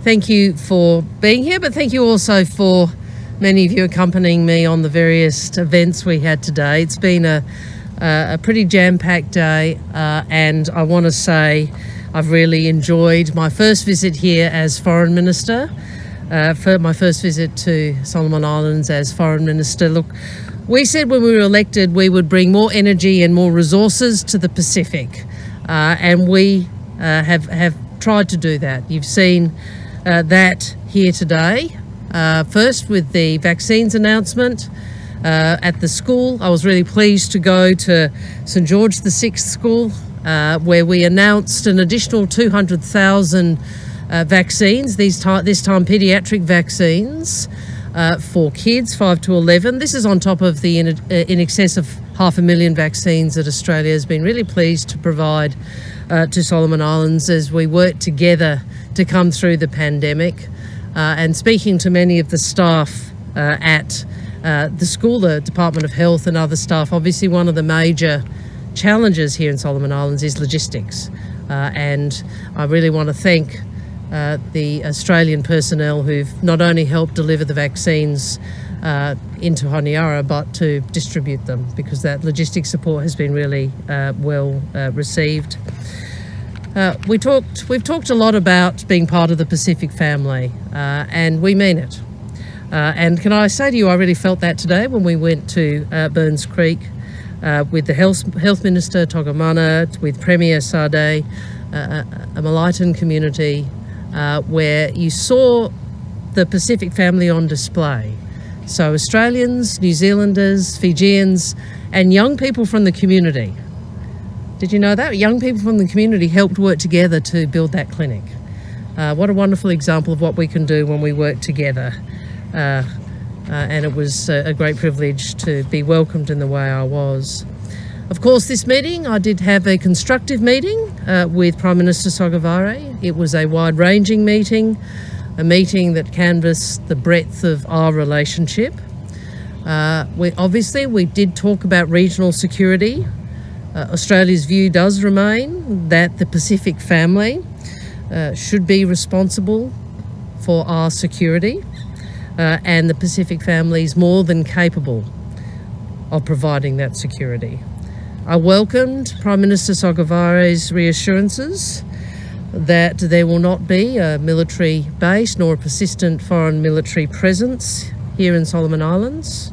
thank you for being here, but thank you also for many of you accompanying me on the various events we had today. It's been a pretty jam-packed day, and I want to say I've really enjoyed my first visit here as Foreign Minister, for my first visit to Solomon Islands as Foreign Minister. Look, we said when we were elected we would bring more energy and more resources to the Pacific, and we have tried to do that. You've seen that here today, first with the vaccines announcement at the school. I was really pleased to go to St George VI School, where we announced an additional 200,000 vaccines, this time paediatric vaccines for kids 5 to 11. This is on top of the in excess of 500,000 vaccines that Australia has been really pleased to provide to Solomon Islands as we work together to come through the pandemic. And speaking to many of the staff at the school, the Department of Health and other staff, obviously one of the major challenges here in Solomon Islands is logistics. And I really want to thank the Australian personnel who've not only helped deliver the vaccines into Honiara, but to distribute them, because that logistics support has been really well received. We've talked a lot about being part of the Pacific family, and we mean it. And can I say to you, I really felt that today when we went to Burns Creek with the Health Minister, Togamana, with Premier Sade, a Malaitan community, where you saw the Pacific family on display. So Australians, New Zealanders, Fijians, and young people from the community. Did you know that? Young people from the community helped work together to build that clinic. What a wonderful example of what we can do when we work together. And it was a great privilege to be welcomed in the way I was. Of course, this meeting, I did have a constructive meeting with Prime Minister Sogavare. It was a wide-ranging meeting, a meeting that canvassed the breadth of our relationship. We did talk about regional security. Australia's view does remain that the Pacific family should be responsible for our security, and the Pacific family is more than capable of providing that security. I welcomed Prime Minister Sogavare's reassurances that there will not be a military base nor a persistent foreign military presence here in Solomon Islands.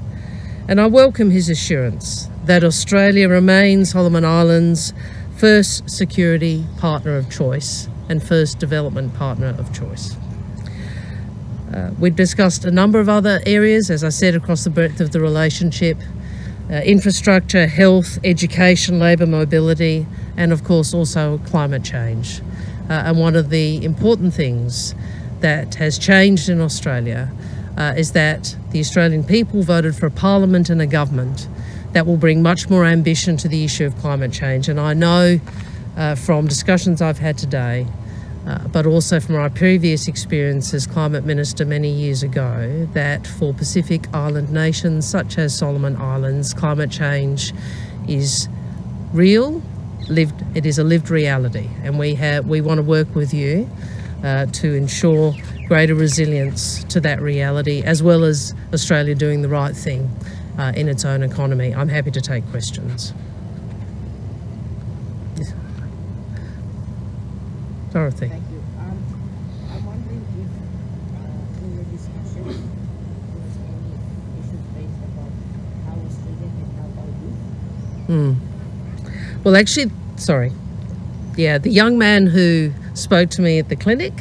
And I welcome his assurance that Australia remains Solomon Islands' first security partner of choice and first development partner of choice. We've discussed a number of other areas, as I said, across the breadth of the relationship: infrastructure, health, education, labour mobility, and of course also climate change. And one of the important things that has changed in Australia is that the Australian people voted for a parliament and a government that will bring much more ambition to the issue of climate change. And I know from discussions I've had today, but also from my previous experience as Climate Minister many years ago, that for Pacific Island nations such as Solomon Islands, climate change is real, it is a lived reality, and we want to work with you to ensure greater resilience to that reality, as well as Australia doing the right thing in its own economy. I'm happy to take questions. Yes. Dorothy. Thank you. I'm wondering if in your discussion there was any issues raised about how Australia can help our youth? Well, actually, the young man who spoke to me at the clinic,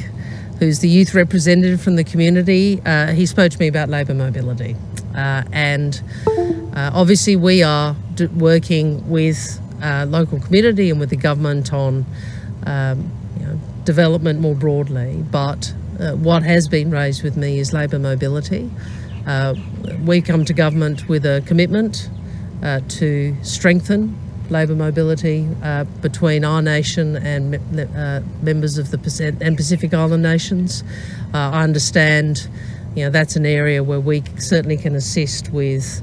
who's the youth representative from the community, he spoke to me about labour mobility. And obviously we are working with local community and with the government on development more broadly, but what has been raised with me is labour mobility. We come to government with a commitment to strengthen labour mobility between our nation and members of the Pacific Island nations. I understand that's an area where we certainly can assist with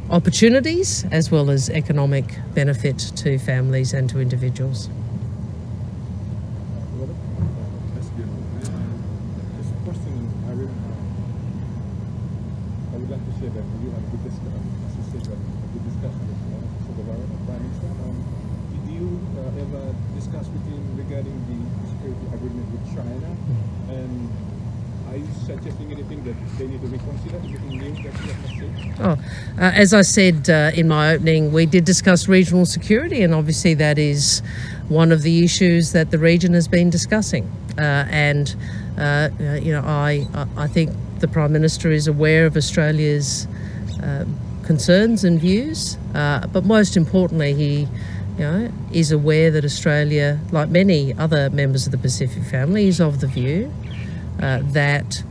opportunities as well as economic benefit to families and to individuals. would like to say that you had a good discussion, as you said, a good discussion with Manasseh Sogavare, Prime Minister. Did you ever discuss with him regarding the security agreement with China? And are you suggesting anything that they need to reconsider? Anything new that you have not said? As I said in my opening, we did discuss regional security, and obviously that is one of the issues that the region has been discussing. I think the Prime Minister is aware of Australia's concerns and views, but most importantly, he is aware that Australia, like many other members of the Pacific family, is of the view that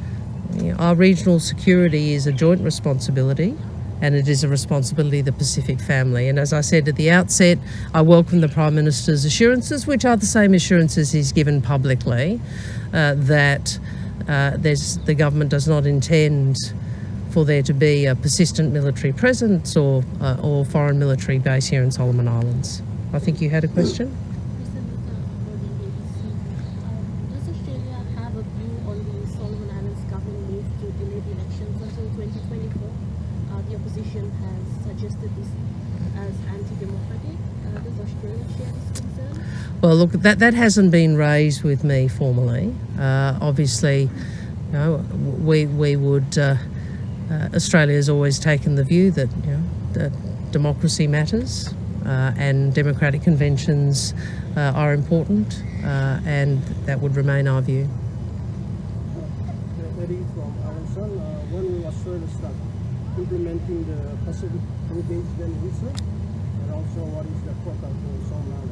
our regional security is a joint responsibility, and it is a responsibility of the Pacific family. And as I said at the outset, I welcome the Prime Minister's assurances, which are the same assurances he's given publicly, that the government does not intend for there to be a persistent military presence or foreign military base here in Solomon Islands. I think you had a question? Does Australia have a view on the Solomon Islands government move to delay the elections until 2024? The opposition has suggested this as anti-democratic. Does Australia share this concern? Well, look, that hasn't been raised with me formally. Obviously, we would. Australia has always taken the view that that democracy matters, and democratic conventions are important, and that would remain our view. Eddie from Aronson, when will Australia start implementing the Pacific Engagement Visa, and also what is the quota for Solomon Islands?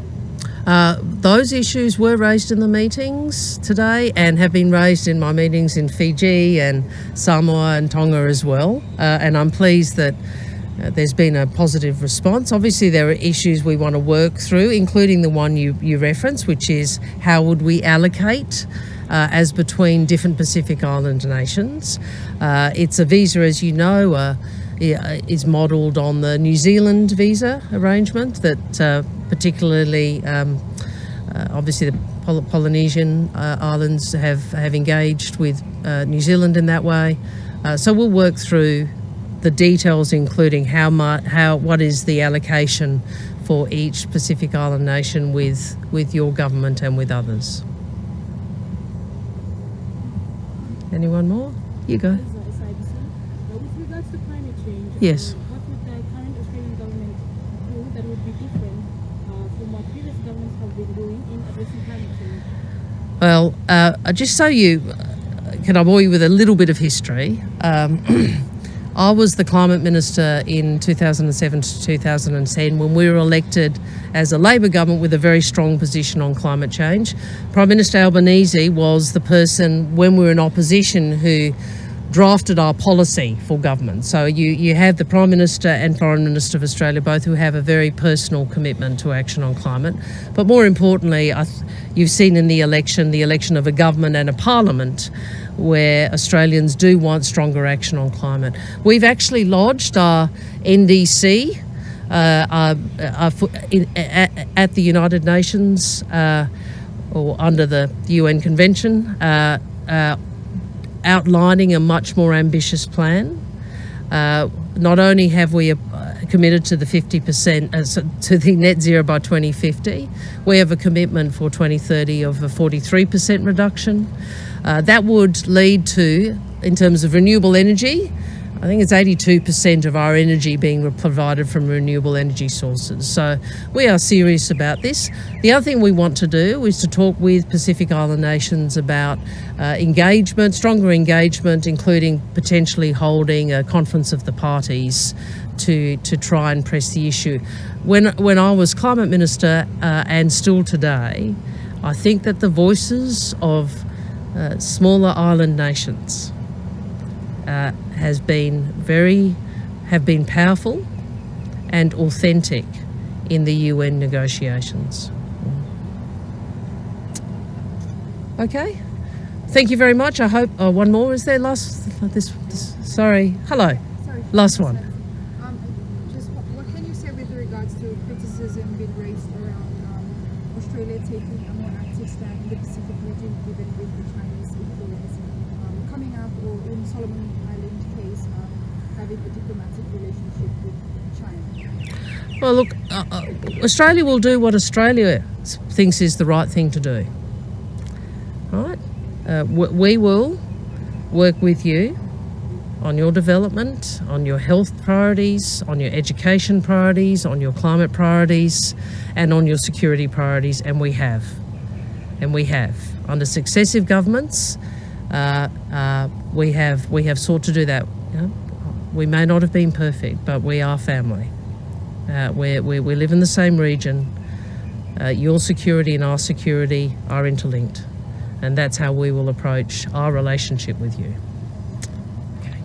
Those issues were raised in the meetings today and have been raised in my meetings in Fiji and Samoa and Tonga as well. And I'm pleased that there's been a positive response. Obviously, there are issues we want to work through, including the one you referenced, which is how would we allocate as between different Pacific Island nations. It's a visa, as you know, is modelled on the New Zealand visa arrangement that particularly, obviously the Polynesian islands have engaged with New Zealand in that way. So we'll work through the details, including what is the allocation for each Pacific Island nation with your government and with others. Anyone more? You go. With regards to climate change, Yes. what would the current Australian government do that would be different from what previous governments have been doing in addressing climate change? Well, just so can I bore you with a little bit of history? I was the Climate Minister in 2007 to 2010 when we were elected as a Labor government with a very strong position on climate change. Prime Minister Albanese was the person, when we were in opposition, who drafted our policy for government. So you have the Prime Minister and Foreign Minister of Australia, both who have a very personal commitment to action on climate. But more importantly, you've seen in the election of a government and a parliament, where Australians do want stronger action on climate. We've actually lodged our NDC at the United Nations or under the UN Convention, outlining a much more ambitious plan. Not only have we committed to the 50% to the net zero by 2050, we have a commitment for 2030 of a 43% reduction. That would lead to, in terms of renewable energy, I think it's 82% of our energy being provided from renewable energy sources. So we are serious about this. The other thing we want to do is to talk with Pacific Island nations about engagement, stronger engagement, including potentially holding a conference of the parties to try and press the issue. When I was Climate Minister, and still today, I think that the voices of smaller island nations have been powerful and authentic in the UN negotiations. Okay, thank you very much. I hope one more is there. Sorry. Hello. Sorry. Last one. Just what can you say with regards to criticism being raised around Australia taking a more active stand in the Pacific region, given with the Chinese influence coming up, or in Solomon Island case, having a diplomatic relationship with China? Well, look, Australia will do what Australia thinks is the right thing to do. Right? We will work with you on your development, on your health priorities, on your education priorities, on your climate priorities, and on your security priorities, and we have. And we have. Under successive governments, we have sought to do that. You know, we may not have been perfect, but we are family. We live in the same region. Your security and our security are interlinked, and that's how we will approach our relationship with you. Okay.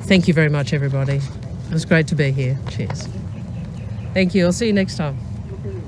Thank you very much, everybody. It was great to be here. Cheers. Thank you. I'll see you next time.